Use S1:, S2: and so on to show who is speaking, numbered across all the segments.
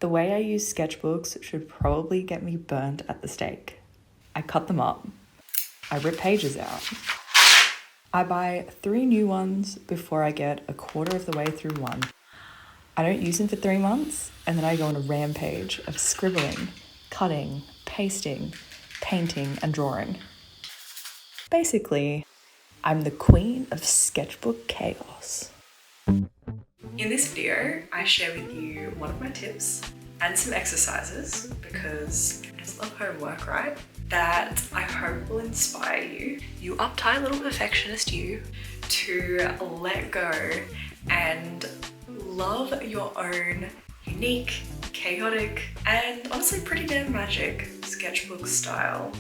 S1: The way I use sketchbooks should probably get me burnt at the stake. I cut them up. I rip pages out. I buy 3 new ones before I get a quarter of the way through one. I don't use them for 3 months, and then I go on a rampage of scribbling, cutting, pasting, painting, and drawing. Basically, I'm the queen of sketchbook chaos. In this video, I share with you one of my tips and some exercises, because I just love homework, right? That I hope will inspire you, you uptight little perfectionist you, to let go and love your own unique, chaotic, and honestly pretty damn magic sketchbook style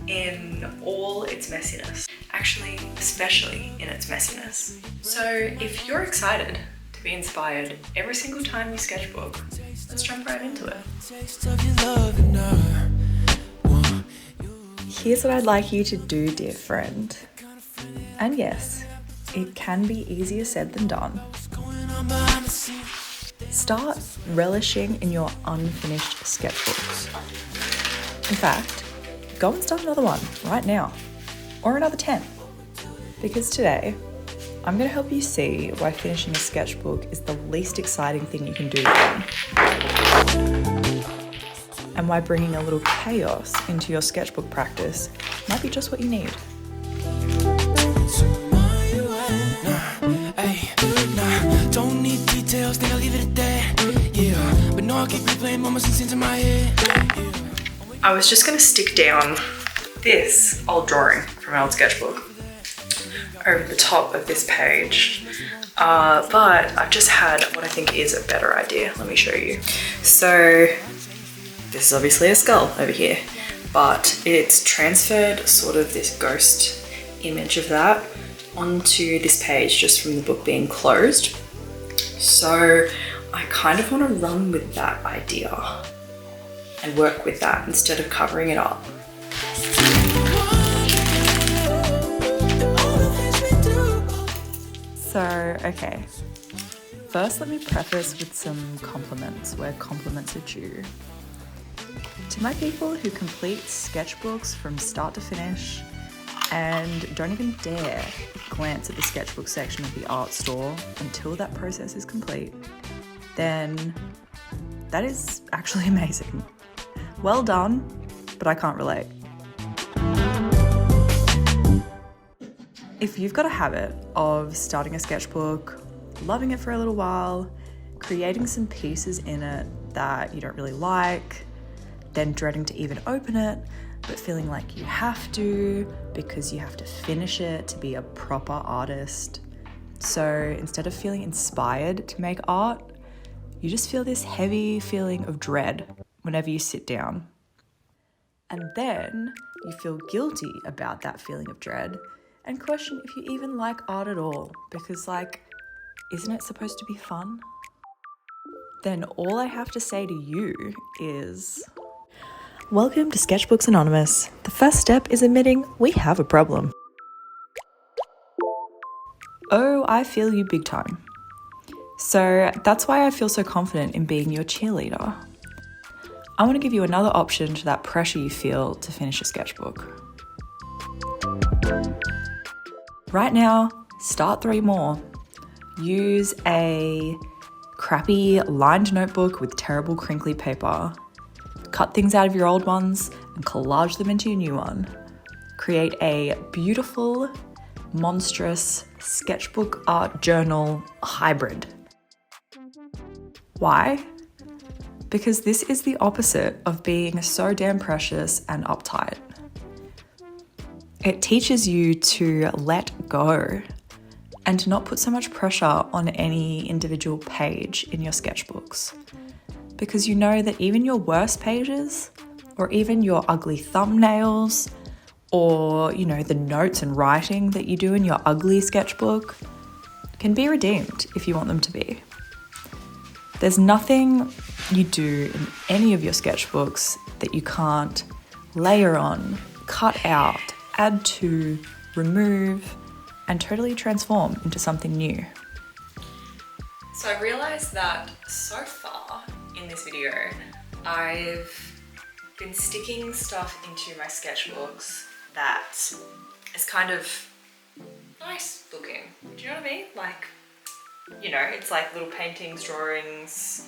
S1: in all its messiness. Actually, especially in its messiness. So if you're excited to be inspired every single time you sketchbook, let's jump right into it. Here's what I'd like you to do, dear friend. And yes, it can be easier said than done. Start relishing in your unfinished sketchbooks. In fact, go and start another one right now, or another 10. Because today, I'm going to help you see why finishing a sketchbook is the least exciting thing you can do with them. And why bringing a little chaos into your sketchbook practice might be just what you need.
S2: Don't need details, think I'll leave it at that. Yeah, but no, I keep replaying moments and scenes in my head.
S1: I was just gonna stick down this old drawing from my old sketchbook over the top of this page, but I've just had what I think is a better idea. Let me show you. So this is obviously a skull over here, but it's transferred sort of this ghost image of that onto this page just from the book being closed. So I kind of want to run with that idea and work with that instead of covering it up. So, okay. First, let me preface with some compliments where compliments are due. To my people who complete sketchbooks from start to finish and don't even dare glance at the sketchbook section of the art store until that process is complete, then that is actually amazing. Well done, but I can't relate. If you've got a habit of starting a sketchbook, loving it for a little while, creating some pieces in it that you don't really like, then dreading to even open it, but feeling like you have to because you have to finish it to be a proper artist. So instead of feeling inspired to make art, you just feel this heavy feeling of dread whenever you sit down. And then you feel guilty about that feeling of dread and question if you even like art at all, because isn't it supposed to be fun? Then all I have to say to you is, welcome to Sketchbooks Anonymous. The first step is admitting we have a problem. Oh, I feel you big time. So that's why I feel so confident in being your cheerleader. I want to give you another option to that pressure you feel to finish a sketchbook. Right now, start 3 more. Use a crappy lined notebook with terrible crinkly paper. Cut things out of your old ones and collage them into your new one. Create a beautiful, monstrous sketchbook art journal hybrid. Why? Because this is the opposite of being so damn precious and uptight. It teaches you to let go and to not put so much pressure on any individual page in your sketchbooks. Because you know that even your worst pages, or even your ugly thumbnails, or, the notes and writing that you do in your ugly sketchbook can be redeemed if you want them to be. There's nothing you do in any of your sketchbooks that you can't layer on, cut out, add to, remove, and totally transform into something new. So I realized that so far in this video, I've been sticking stuff into my sketchbooks that is kind of nice looking. Do you know what I mean? Like, you know, it's like little paintings, drawings,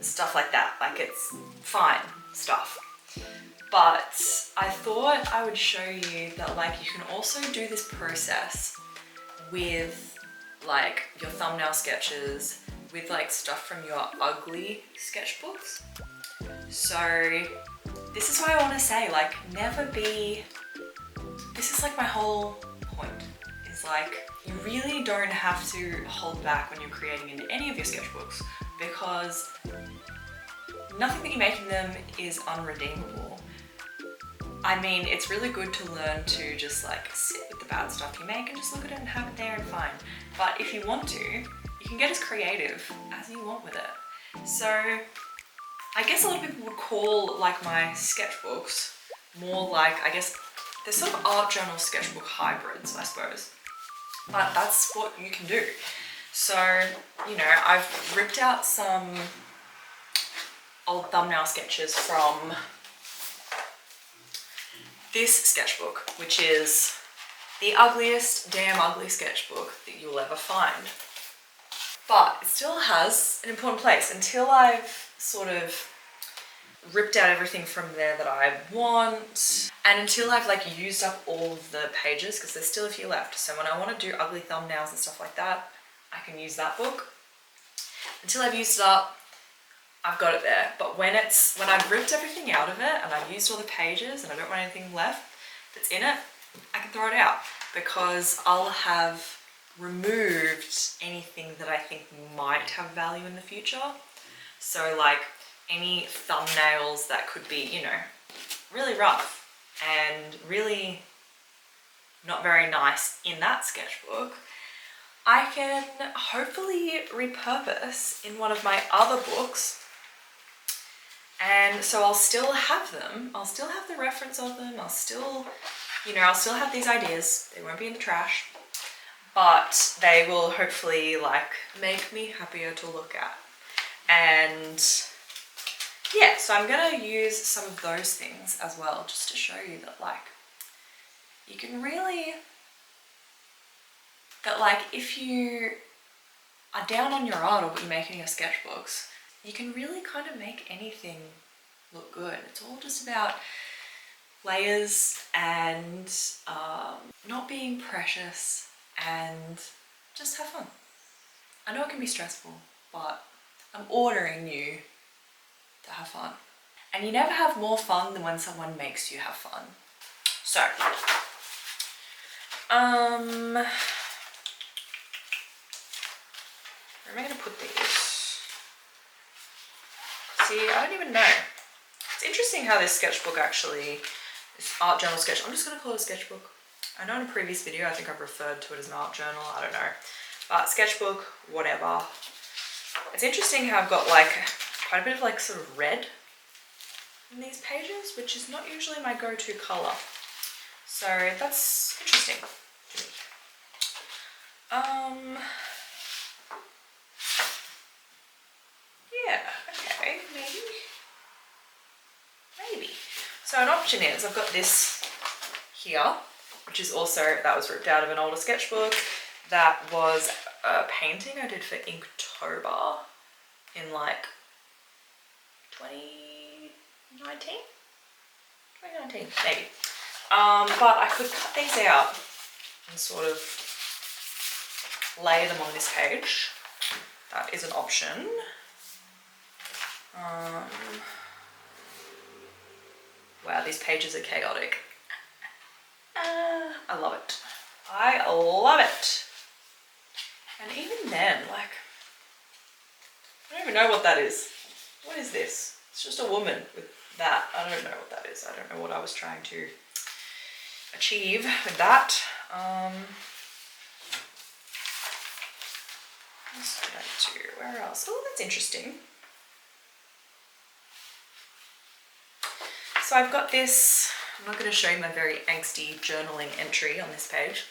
S1: stuff like that. Like, it's fine stuff. But I thought I would show you that, like, you can also do this process with like your thumbnail sketches, with like stuff from your ugly sketchbooks. So this is why I want to say, like, this is like my whole point, is like, you really don't have to hold back when you're creating in any of your sketchbooks, because nothing that you make in them is unredeemable. I mean, it's really good to learn to just like sit with the bad stuff you make and just look at it and have it there and fine. But if you want to, you can get as creative as you want with it. So I guess a lot of people would call like my sketchbooks more like, I guess, they're sort of art journal sketchbook hybrids, I suppose. But that's what you can do. So, you know, I've ripped out some old thumbnail sketches from this sketchbook, which is the ugliest damn ugly sketchbook that you'll ever find. But it still has an important place until I've sort of ripped out everything from there that I want, and until I've like used up all of the pages, because there's still a few left. So when I want to do ugly thumbnails and stuff like that, I can use that book. Until I've used it up, I've got it there. But when I've ripped everything out of it and I've used all the pages and I don't want anything left that's in it, I can throw it out, because I'll have removed anything that I think might have value in the future. So like any thumbnails that could be, you know, really rough and really not very nice in that sketchbook, I can hopefully repurpose in one of my other books. And so I'll still have them, I'll still have the reference of them, I'll still have these ideas, they won't be in the trash, but they will hopefully like make me happier to look at. And yeah, so I'm gonna use some of those things as well, just to show you that like, you can really, that like if you are down on your art or what you make in your sketchbooks, you can really kind of make anything look good. It's all just about layers and not being precious, and just have fun. I know it can be stressful, but I'm ordering you to have fun. And you never have more fun than when someone makes you have fun. So, where am I gonna put these? See, I don't even know. It's interesting how this sketchbook actually, this art journal sketch, I'm just gonna call it a sketchbook. I know in a previous video, I think I've referred to it as an art journal, I don't know. But sketchbook, whatever. It's interesting how I've got like quite a bit of like sort of red in these pages, which is not usually my go-to color. So that's interesting to me. Yeah, okay, maybe. So an option is, I've got this here, which is also, that was ripped out of an older sketchbook. That was a painting I did for Inktober in like 2019 maybe. But I could cut these out and sort of lay them on this page. That is an option. Wow, these pages are chaotic. I love it. I love it. And even then, like, I don't even know what that is. What is this? It's just a woman with that. I don't know what that is. I don't know what I was trying to achieve with that. What did I do? Where else? Oh, that's interesting. So I've got this, I'm not going to show you my very angsty journaling entry on this page.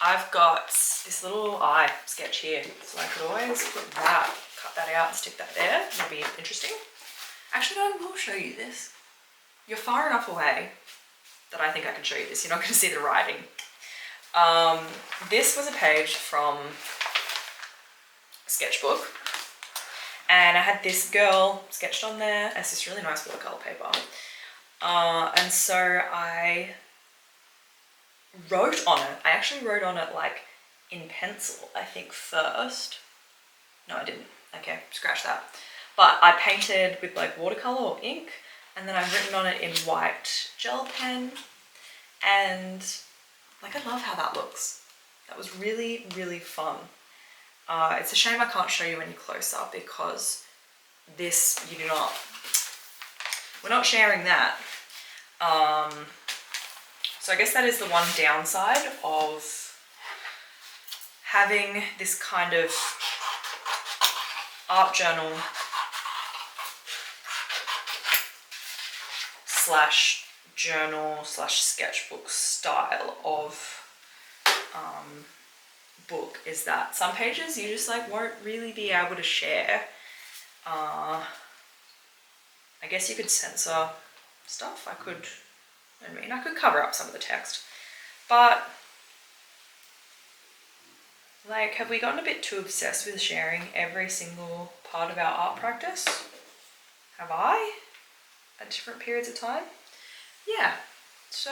S1: I've got this little eye sketch here, so I could always put that, cut that out and stick that there. It'll be interesting. Actually, no, I will show you this. You're far enough away that I think I can show you this. You're not going to see the writing. This was a page from Sketchbook, and I had this girl sketched on there. It's this really nice watercolor paper, and so I wrote on it. I actually wrote on it like in pencil, I think first. No, I didn't. Okay, scratch that. But I painted with like watercolor or ink, and then I've written on it in white gel pen, and like I love how that looks. That was really, really fun. It's a shame I can't show you any closer because this, we're not sharing that. So I guess that is the one downside of having this kind of art journal slash journal slash sketchbook style of book is that some pages you just like won't really be able to share. I guess you could censor stuff. I could cover up some of the text, but like, have we gotten a bit too obsessed with sharing every single part of our art practice? Have I? At different periods of time? Yeah, so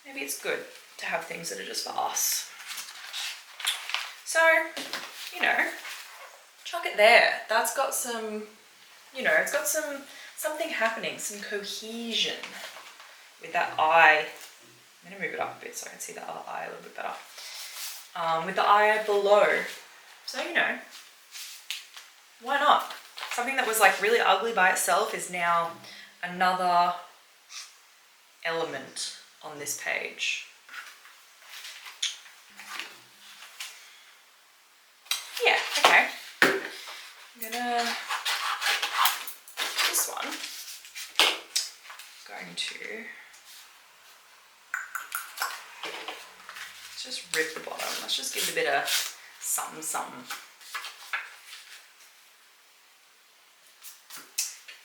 S1: maybe it's good to have things that are just for us. So, chuck it there. That's got some, it's got something happening, some cohesion with that eye. I'm gonna move it up a bit so I can see the other eye a little bit better. With the eye below. So, why not? Something that was like really ugly by itself is now another element on this page. Yeah, okay. I'm gonna, this one, going to just rip the bottom. Let's just give it a bit of something, something.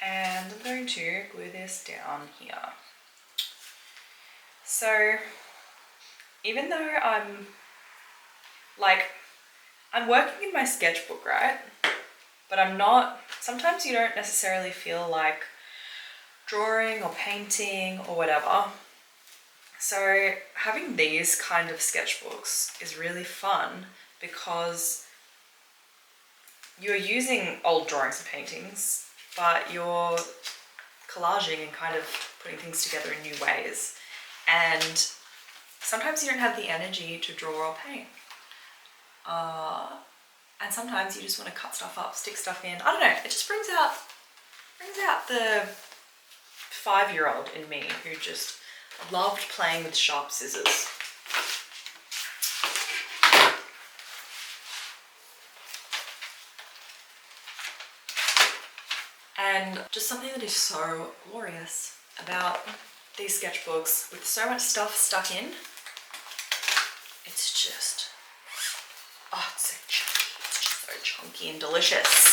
S1: And I'm going to glue this down here. So even though I'm working in my sketchbook, right? But I'm not, sometimes you don't necessarily feel like drawing or painting or whatever. So having these kind of sketchbooks is really fun because you're using old drawings and paintings, but you're collaging and kind of putting things together in new ways. And sometimes you don't have the energy to draw or paint. And sometimes you just want to cut stuff up, stick stuff in. I don't know, it just brings out the 5-year-old in me who just loved playing with sharp scissors. And just something that is so glorious about these sketchbooks with so much stuff stuck in, it's just, oh, it's so chunky. It's just so chunky and delicious.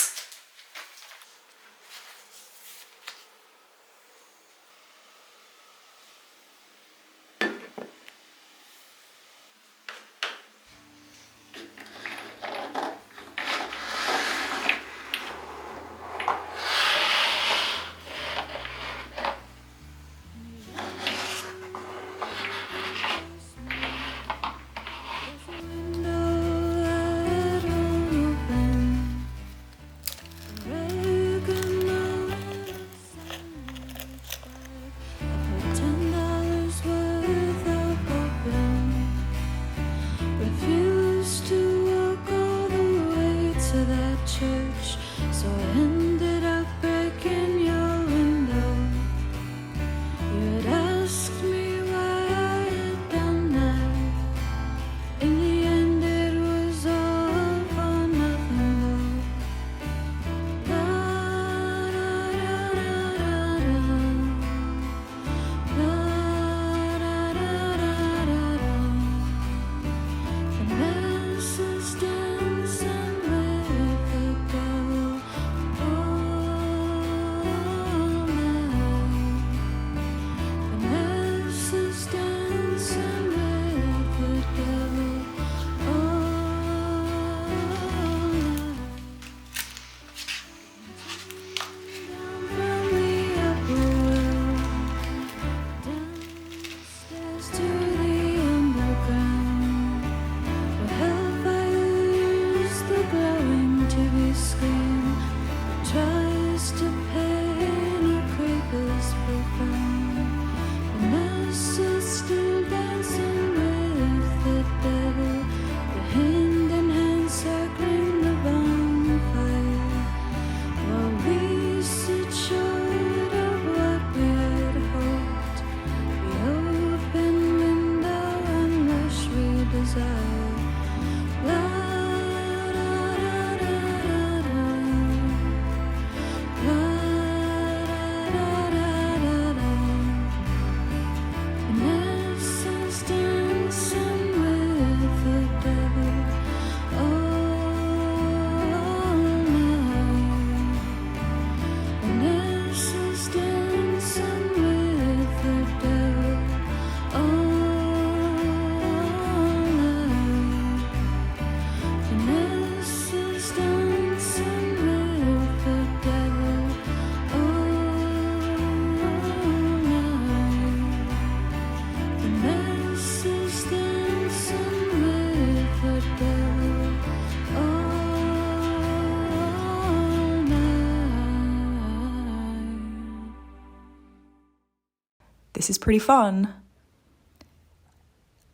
S1: this is pretty fun.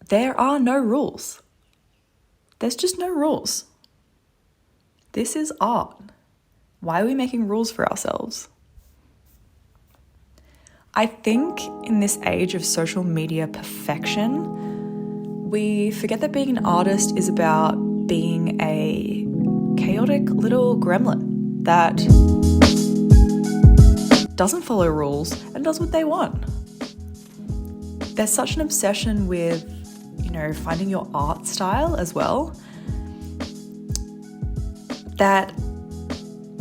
S1: There are no rules. There's just no rules. This is art. Why are we making rules for ourselves? I think in this age of social media perfection, we forget that being an artist is about being a chaotic little gremlin that doesn't follow rules and does what they want. There's such an obsession with, finding your art style as well, that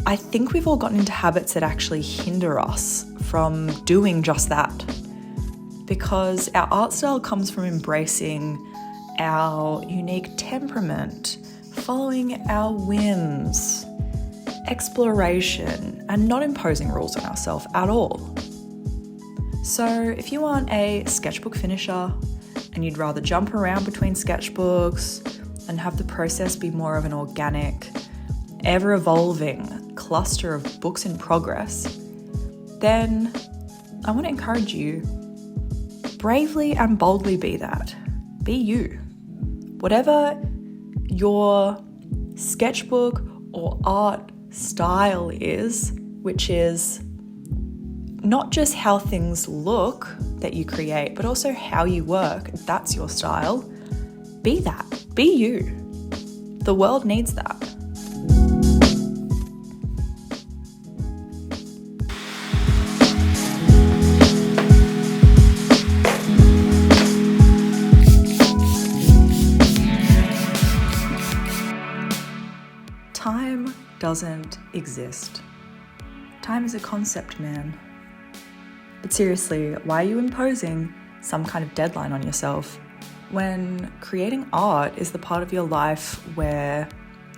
S1: I think we've all gotten into habits that actually hinder us from doing just that. Because our art style comes from embracing our unique temperament, following our whims, exploration, and not imposing rules on ourselves at all. So if you aren't a sketchbook finisher and you'd rather jump around between sketchbooks and have the process be more of an organic, ever-evolving cluster of books in progress, then I want to encourage you, bravely and boldly be that. Be you. Whatever your sketchbook or art style is, which is not just how things look that you create, but also how you work, that's your style. Be that. Be you. The world needs that. Time doesn't exist. Time is a concept, man. But seriously, why are you imposing some kind of deadline on yourself when creating art is the part of your life where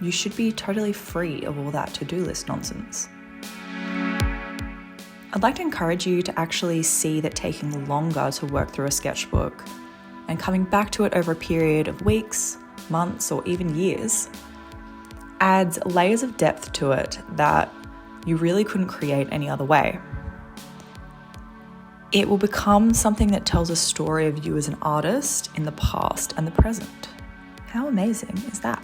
S1: you should be totally free of all that to-do list nonsense? I'd like to encourage you to actually see that taking longer to work through a sketchbook and coming back to it over a period of weeks, months, or even years adds layers of depth to it that you really couldn't create any other way. It will become something that tells a story of you as an artist in the past and the present. How amazing is that?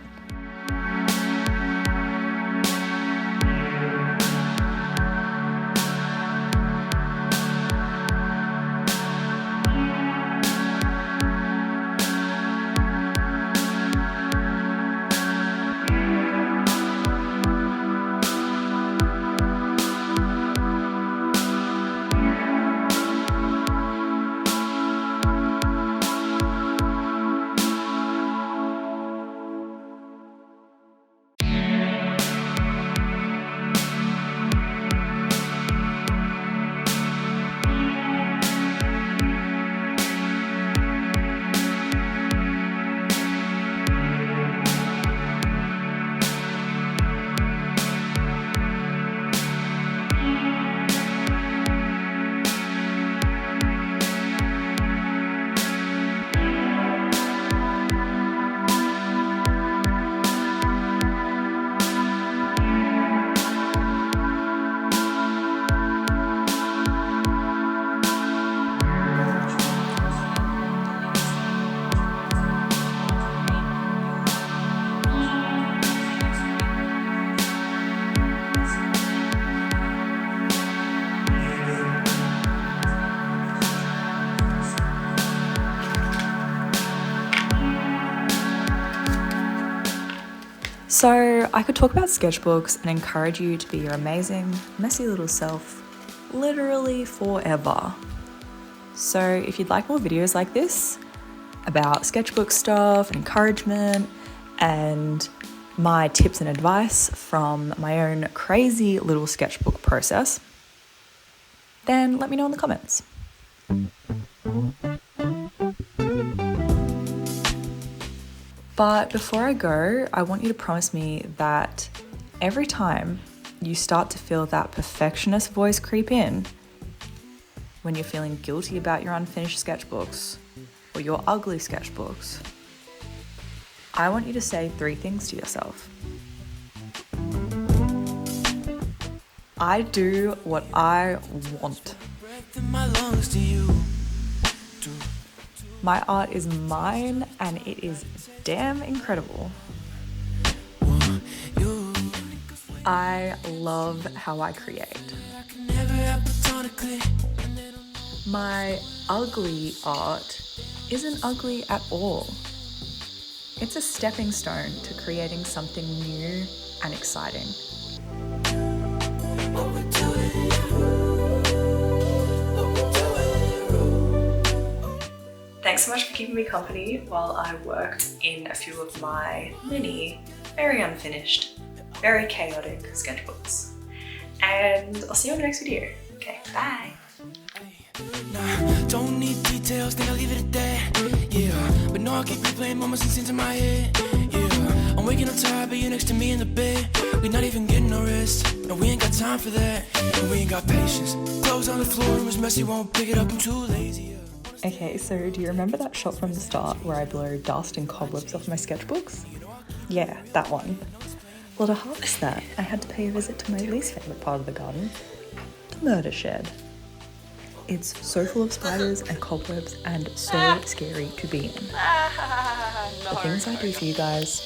S1: So I could talk about sketchbooks and encourage you to be your amazing, messy little self, literally forever. So if you'd like more videos like this about sketchbook stuff and encouragement and my tips and advice from my own crazy little sketchbook process, then let me know in the comments. But before I go, I want you to promise me that every time you start to feel that perfectionist voice creep in, when you're feeling guilty about your unfinished sketchbooks or your ugly sketchbooks, I want you to say 3 things to yourself. I do what I want.
S2: Breath in my lungs to you.
S1: My art is mine and it is damn incredible. I love how I create. My ugly art isn't ugly at all. It's a stepping stone to creating something new and exciting. Thanks so much for keeping me company while I worked in a few of my many, very unfinished, very chaotic sketchbooks. And I'll see you on the next video. Okay, bye.
S2: Nah, don't need details, think I'll leave it at that. Yeah, but no, I keep replaying moments and scenes in my head. Yeah, I'm waking up tired, but you're next to me in the bed. We're not even getting no rest. No, we ain't got time for that. And we ain't got patience. Clothes on the floor, room is messy, won't pick it up, I'm too lazy.
S1: Okay, so do you remember that shot from the start where I blow dust and cobwebs off my sketchbooks? Yeah, that one. Well, to harvest that, I had to pay a visit to my least favourite part of the garden, the murder shed. It's so full of spiders and cobwebs and so scary to be in. The things I do for you guys.